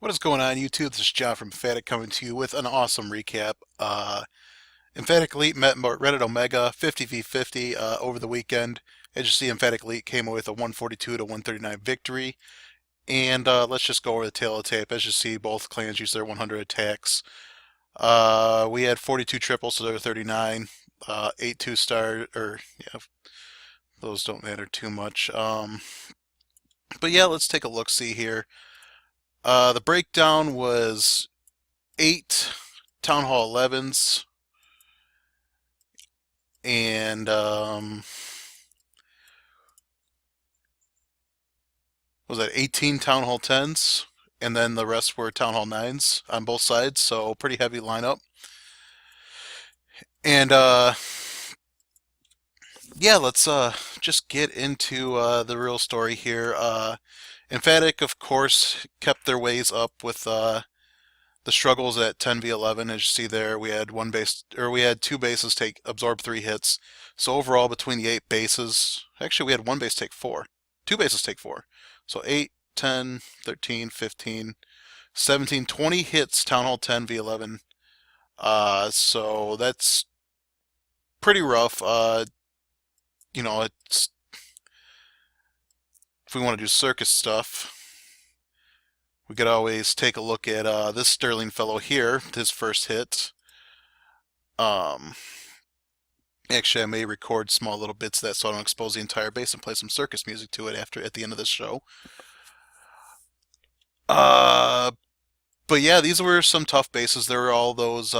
What is going on, YouTube? This is John from Emphatic coming to you with an awesome recap. Emphatic Elite met Reddit Omega 50v50 over the weekend. As you see, Emphatic Elite came away with a 142 to 139 victory. And let's just go over the tail of the tape. As you see, both clans used their 100 attacks. We had 42 triples, so there were 39. 8 2-star, or yeah, those don't matter too much. But yeah, let's take a look-see here. The breakdown was 8 Town Hall 11s and was that 18 Town Hall 10s, and then the rest were Town Hall 9s on both sides, so pretty heavy lineup. And yeah, let's just get into the real story here. Emphatic, of course, kept their ways up with the struggles at 10v11. As you see there, we had two bases absorb 3 hits. So overall, between the 8 bases, actually we had one base take 4. 2 bases take 4. So 8, 10, 13, 15, 17, 20 hits Town Hall 10v11. So that's pretty rough. It's if we want to do circus stuff, we could always take a look at this Sterling fellow here, his first hit. Actually, I may record small little bits of that so I don't expose the entire base and play some circus music to it at the end of this show. But yeah, these were some tough bases. There were all those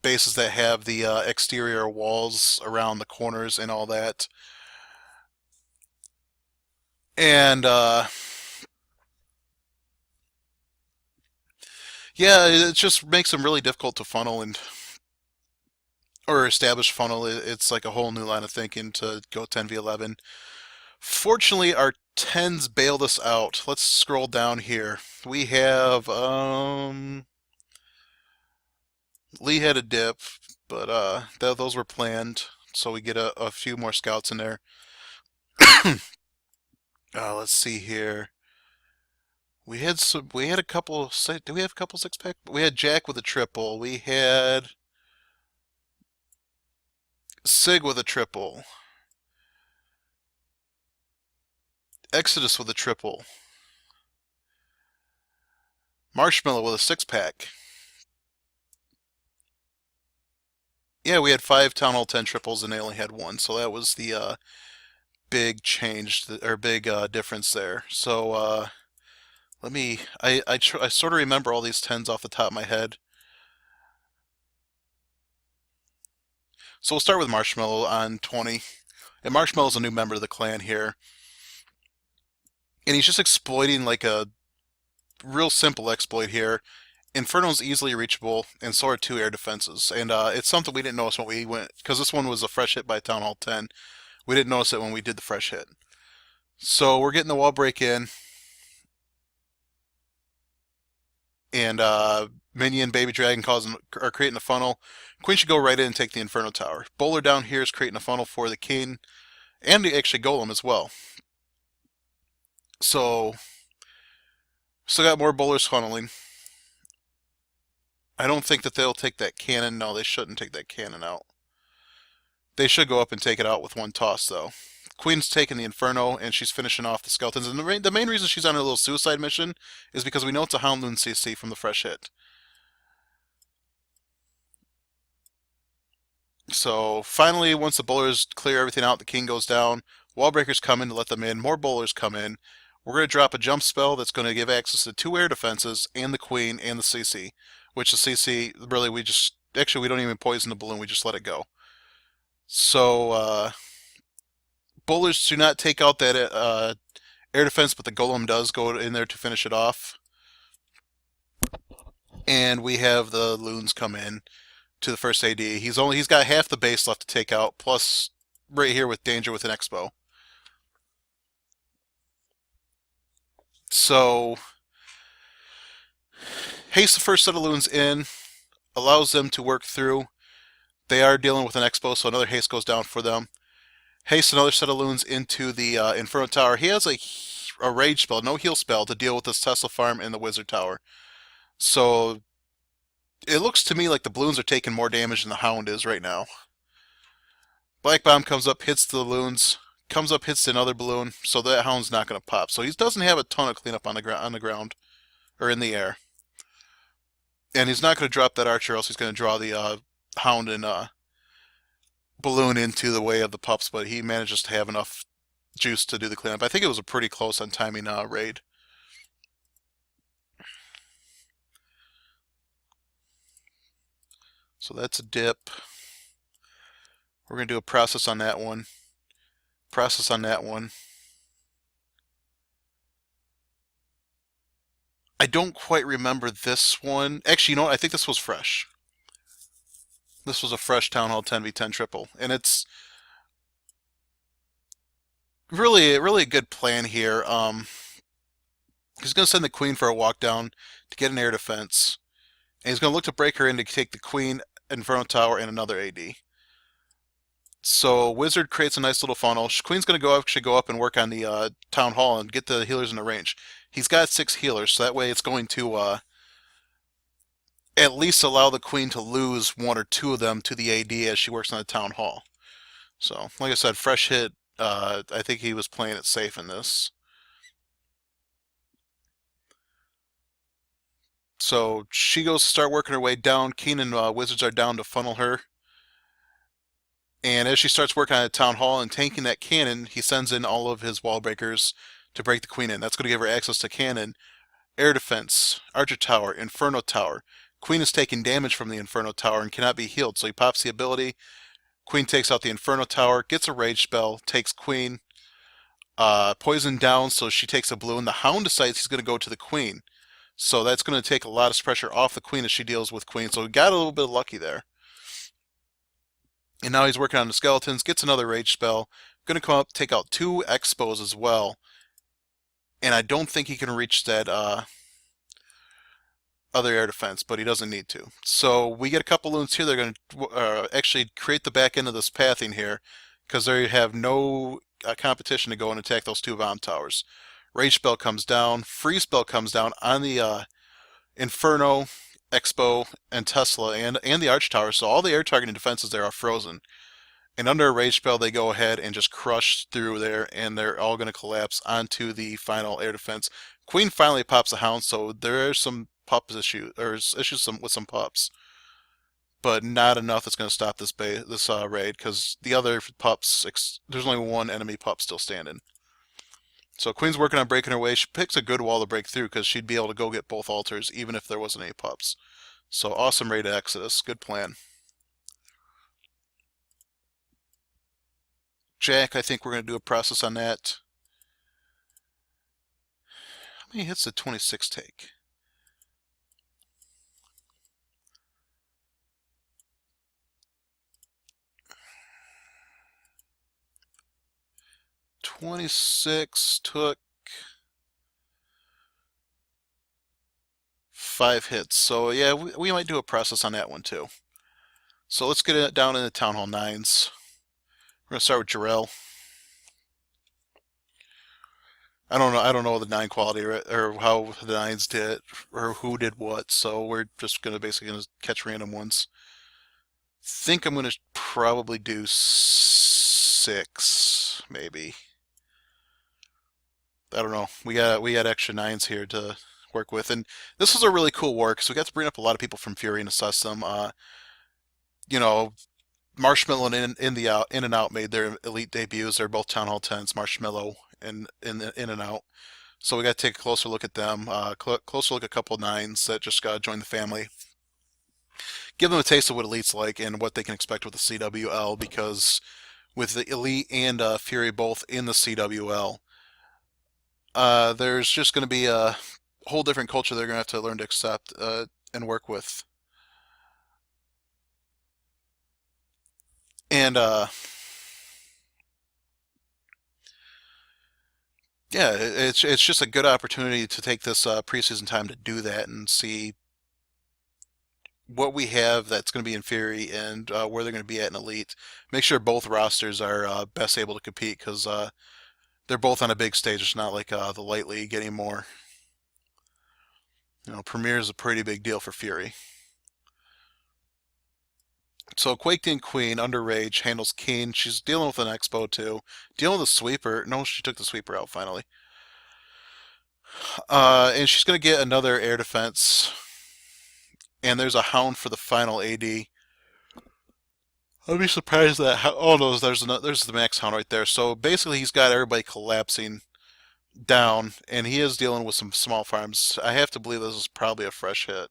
bases that have the exterior walls around the corners and all that. And yeah, it just makes them really difficult to funnel or establish funnel. It's like a whole new line of thinking to go 10v11. Fortunately, our 10s bailed us out. Let's scroll down here. We have Lee had a dip, but those were planned, so we get a few more scouts in there. Let's see here. We had a couple. Do we have a couple 6-pack? We had Jack with a triple. We had Sig with a triple. Exodus with a triple. Marshmallow with a 6-pack. Yeah, we had 5 Town Hall 10 triples and they only had 1, so that was the big change, or big difference there. So let me. I sort of remember all these 10s off the top of my head. So we'll start with Marshmallow on 20. And Marshmallow's a new member of the clan here. And he's just exploiting like a real simple exploit here. Inferno's easily reachable, and so are 2 air defenses. And it's something we didn't notice when we went, because this one was a fresh hit by Town Hall 10. We didn't notice it when we did the fresh hit. So we're getting the wall break in. And Minion, Baby Dragon are creating a funnel. Queen should go right in and take the Inferno Tower. Bowler down here is creating a funnel for the King, and actually Golem as well. So, still got more bowlers funneling. I don't think that they'll take that cannon. No, they shouldn't take that cannon out. They should go up and take it out with one toss, though. Queen's taking the Inferno, and she's finishing off the skeletons. And the main reason she's on her little suicide mission is because we know it's a Houndloon CC from the fresh hit. So finally, once the bowlers clear everything out, the King goes down. Wall breakers come in to let them in. More bowlers come in. We're going to drop a jump spell that's going to give access to 2 air defenses and the Queen and the CC. Which the CC, really, we don't even poison the balloon, we just let it go. So, bowlers do not take out that air defense, but the Golem does go in there to finish it off. And we have the loons come in to the first AD. He's got half the base left to take out, plus right here with danger with an Expo. So haste the first set of loons in, allows them to work through. They are dealing with an Expo, so another haste goes down for them. Haste another set of loons into the Inferno Tower. He has a rage spell, no heal spell, to deal with this Tesla Farm and the Wizard Tower. So it looks to me like the balloons are taking more damage than the Hound is right now. Black Bomb comes up, hits the balloons, comes up, hits another balloon, so that Hound's not going to pop. So he doesn't have a ton of cleanup on the ground or in the air, and he's not going to drop that Archer, else he's going to draw the Hound and balloon into the way of the pups. But he manages to have enough juice to do the cleanup. I think it was a pretty close on timing raid. So that's a dip. We're going to do a process on that one. Process on that one. I don't quite remember this one. Actually, you know what? I think this was fresh. This was a fresh Town Hall 10v10 triple. And it's really a good plan here. He's going to send the queen for a walk down to get an air defense. And he's going to look to break her in to take the queen, Inferno Tower, and another AD. So Wizard creates a nice little funnel. Queen's going to actually go up and work on the Town Hall and get the healers in the range. He's got 6 healers, so that way it's going to at least allow the Queen to lose 1 or 2 of them to the AD as she works on the Town Hall. So, like I said, fresh hit. I think he was playing it safe in this. So she goes to start working her way down. Keen and Wizards are down to funnel her. And as she starts working on the Town Hall and tanking that cannon, he sends in all of his wall breakers to break the Queen in. That's going to give her access to cannon, air defense, Archer Tower, Inferno Tower. Queen is taking damage from the Inferno Tower and cannot be healed, so he pops the ability. Queen takes out the Inferno Tower, gets a rage spell, takes Queen, poison down, so she takes a balloon. The Hound decides he's going to go to the Queen, so that's going to take a lot of pressure off the Queen as she deals with Queen. So we got a little bit lucky there. And now he's working on the skeletons, gets another rage spell. Going to come up, take out 2 expos as well. And I don't think he can reach that other air defense, but he doesn't need to. So we get a couple loons here. They're going to actually create the back end of this pathing here because they have no competition to go and attack those 2 bomb towers. Rage spell comes down. Freeze spell comes down on the Inferno, Expo, and Tesla, and the Arch Tower. So all the air targeting defenses there are frozen. And under a rage spell, they go ahead and just crush through there, and they're all going to collapse onto the final air defense. Queen finally pops a Hound, so there are some pups issues, or issues with some pups, but not enough that's going to stop this raid because the other pups, there's only 1 enemy pup still standing. So Queen's working on breaking her way. She picks a good wall to break through because she'd be able to go get both altars even if there wasn't any pups. So awesome raid to Exodus. Good plan. Jack, I think we're going to do a process on that. How many hits did 26 take? "26 took 5 hits. So yeah, we might do a process on that one too. So let's get it down in the Town Hall 9s. We're going to start with Jarrell. I don't know the 9 quality or how the 9s did or who did what, so we're just going to basically catch random ones. Think I'm going to probably do 6, maybe. I don't know. We got extra 9s here to work with, and this was a really cool work because we got to bring up a lot of people from Fury and assess them. You know, Marshmallow and In and Out made their elite debuts. They're both Town Hall 10s. Marshmallow and In and Out. So we got to take a closer look at them. Closer look at a couple 9s that just joined the family. Give them a taste of what Elite's like and what they can expect with the CWL, because with the Elite and Fury both in the CWL, there's just going to be a whole different culture they're going to have to learn to accept and work with. And yeah, it's just a good opportunity to take this preseason time to do that and see what we have that's going to be in Fury and where they're going to be at in Elite. Make sure both rosters are best able to compete because they're both on a big stage. It's not like the Light League anymore. Premier is a pretty big deal for Fury. So Quaked In Queen, under Rage, handles Keen. She's dealing with an Expo too. Dealing with a Sweeper. No, she took the Sweeper out finally. And she's going to get another air defense. And there's a Hound for the final AD. I'd be surprised that. Oh no, there's the Max Hound right there. So basically, he's got everybody collapsing down, and he is dealing with some small farms. I have to believe this is probably a fresh hit.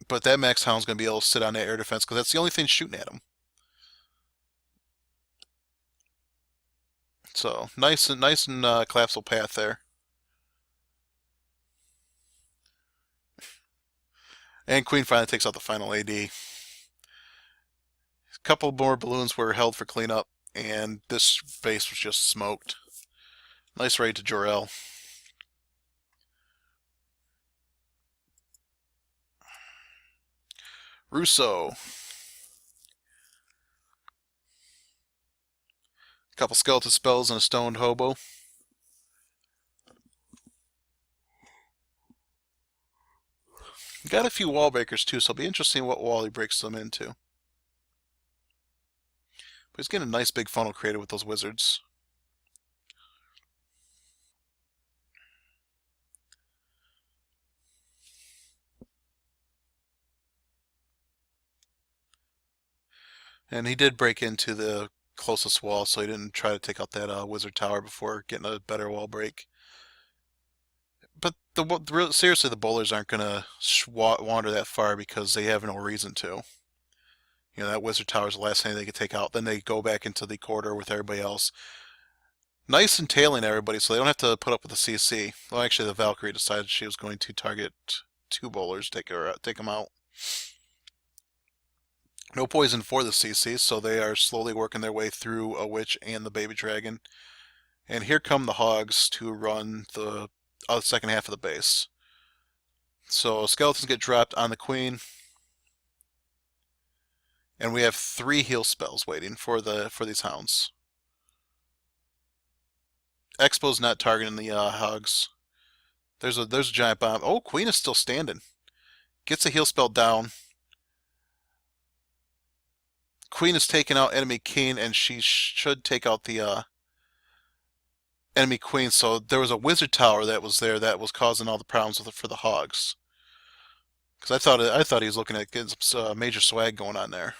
But that Max Hound's going to be able to sit on that air defense because that's the only thing shooting at him. So nice and collapsible path there. And Queen finally takes out the final AD. A couple more balloons were held for cleanup, and this base was just smoked. Nice raid to Jor-El. Russo. A couple skeleton spells and a stoned hobo. Got a few wall breakers too, so it'll be interesting what wall he breaks them into. But he's getting a nice big funnel created with those wizards. And he did break into the closest wall, so he didn't try to take out that wizard tower before getting a better wall break. But seriously, the bowlers aren't going to wander that far because they have no reason to. That wizard tower is the last thing they could take out. Then they go back into the corridor with everybody else. Nice and tailing everybody, so they don't have to put up with the CC. Well, actually, the Valkyrie decided she was going to target two bowlers, take them out. No poison for the CC, so they are slowly working their way through a witch and the baby dragon. And here come the hogs to run the second half of the base. So skeletons get dropped on the queen, and we have 3 heal spells waiting for these hounds. Expo's not targeting the hogs. There's a giant bomb. Oh, queen is still standing. Gets a heal spell down. Queen is taking out enemy king, and she should take out the enemy queen. So there was a wizard tower that was there that was causing all the problems for the hogs. Because I thought he was looking at getting some major swag going on there.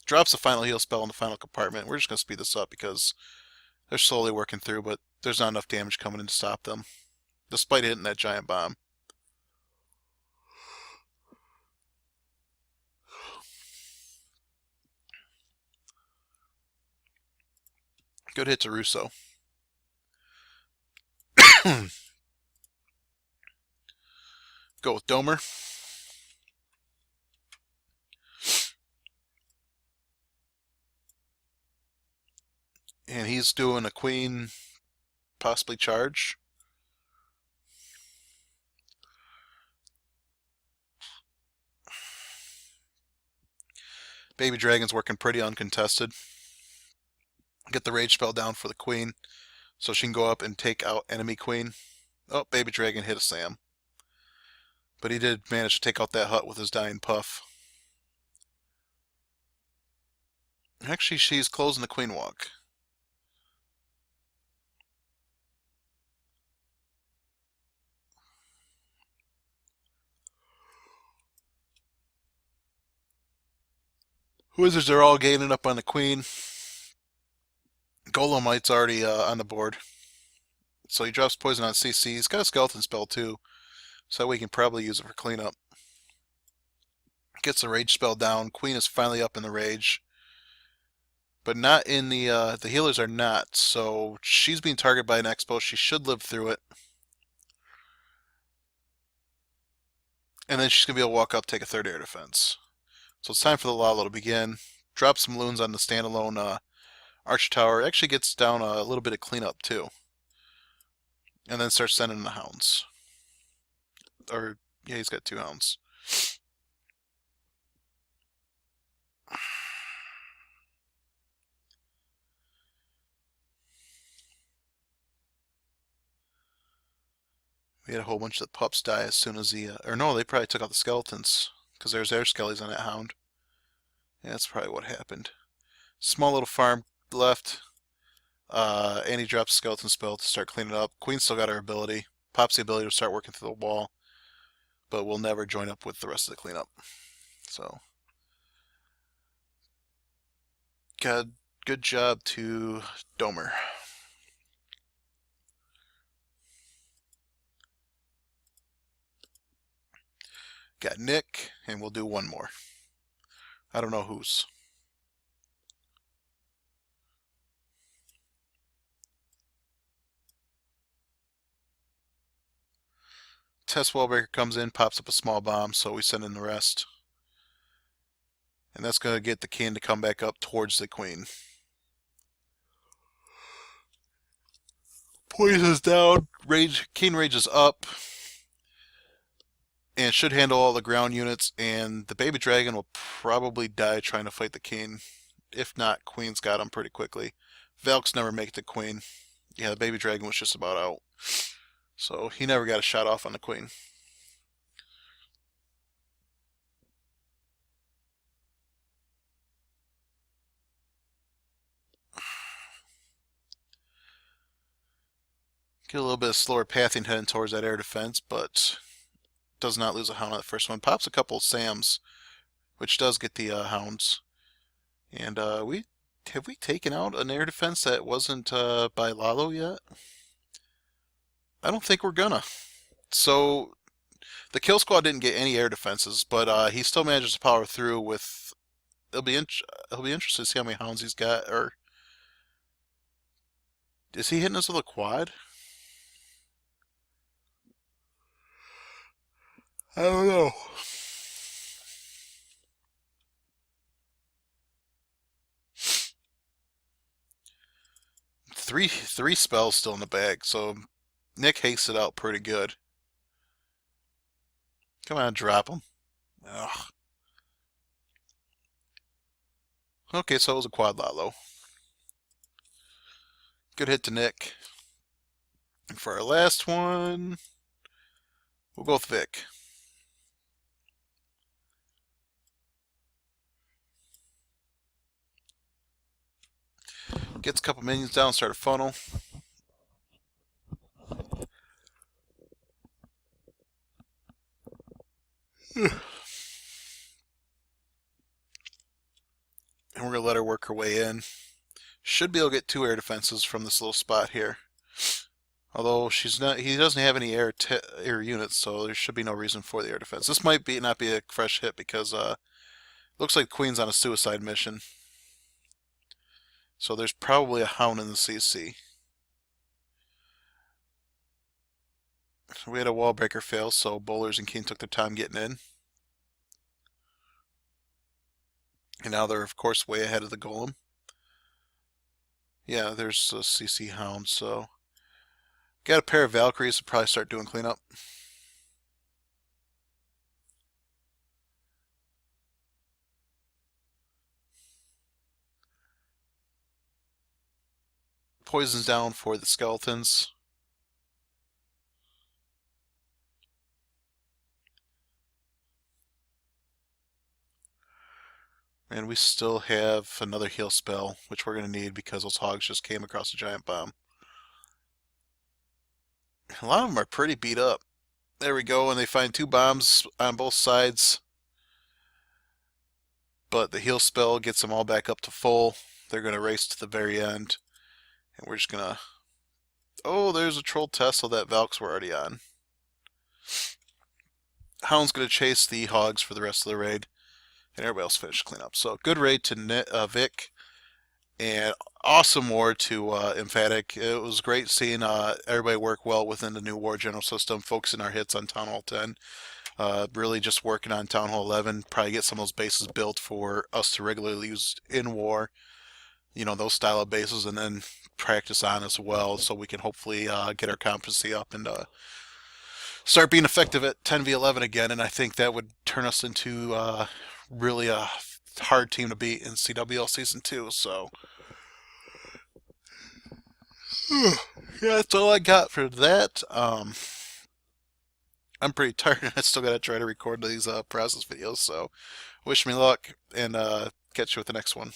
Drops the final heal spell in the final compartment. We're just going to speed this up because they're slowly working through, but there's not enough damage coming in to stop them, despite hitting that giant bomb. Good hit to Russo. Go with Domer. And he's doing a queen, possibly charge. Baby Dragon's working pretty uncontested. Get the rage spell down for the queen so she can go up and take out enemy queen. Oh, Baby Dragon hit a Sam. But he did manage to take out that hut with his dying puff. Actually, she's closing the queen walk. Wizards are all gaining up on the queen. Golemite's already on the board. So he drops poison on CC. He's got a skeleton spell too, so we can probably use it for cleanup. Gets the rage spell down. Queen is finally up in the rage, but not in the healers are not. So she's being targeted by an expo. She should live through it, and then she's gonna be able to walk up, take a third air defense. So it's time for the Lalo to begin. Drop some loons on the standalone Archer Tower. Actually gets down a little bit of cleanup too, and then starts sending the hounds. Or yeah, he's got 2 hounds. We had a whole bunch of the pups die as soon as or no, they probably took out the skeletons because there's their skellies on that hound. Yeah, that's probably what happened. Small little farm left. Annie drops skeleton spell to start cleaning up. Queen still got her ability. Pops the ability to start working through the wall, but will never join up with the rest of the cleanup. So, good job to Domer. Got Nick, and we'll do one more. I don't know whose. Test Wallbreaker comes in, pops up a small bomb, so we send in the rest. And that's going to get the king to come back up towards the queen. Poison's down, King rages up, and should handle all the ground units, and the baby dragon will probably die trying to fight the king. If not, queen's got him pretty quickly. Valks never make it to queen. Yeah, the baby dragon was just about out. So he never got a shot off on the queen. Get a little bit of slower pathing heading towards that air defense, but does not lose a hound on the first one. Pops a couple of Sams, which does get the hounds. And we taken out an air defense that wasn't by Lalo yet? I don't think we're gonna. So the kill squad didn't get any air defenses, but he still manages to power through with. It'll be interesting to see how many hounds he's got. Or is he hitting us with a quad? I don't know. Three spells still in the bag, so Nick hastes it out pretty good. Come on, drop him. Ugh. Okay, so it was a quad Lalo. Good hit to Nick. And for our last one, we'll go with Vic. Gets a couple minions down, start a funnel. And we're going to let her work her way in. Should be able to get 2 air defenses from this little spot here. Although he doesn't have any air units, so there should be no reason for the air defense. This might not be a fresh hit because looks like Queen's on a suicide mission. So there's probably a hound in the CC. We had a wall breaker fail, so bowlers and king took their time getting in. And now they're, of course, way ahead of the golem. Yeah, there's a CC hound, so got a pair of Valkyries to probably start doing cleanup. Poison's down for the skeletons. And we still have another heal spell, which we're going to need because those hogs just came across a giant bomb. A lot of them are pretty beat up. There we go, and they find 2 bombs on both sides. But the heal spell gets them all back up to full. They're going to race to the very end. And we're just going to... Oh, there's a troll Tesla that Valks were already on. Hound's going to chase the hogs for the rest of the raid. And everybody else finished cleanup. So good raid to Vic. And awesome war to Emphatic. It was great seeing everybody work well within the new war general system, focusing our hits on Town Hall 10. Really just working on Town Hall 11, probably get some of those bases built for us to regularly use in war. You know, those style of bases, and then practice on as well, so we can hopefully get our competency up and start being effective at 10v11 again. And I think that would turn us into really a hard team to beat in CWL Season 2. So, yeah, that's all I got for that. I'm pretty tired and I still gotta try to record these process videos. So wish me luck and catch you with the next one.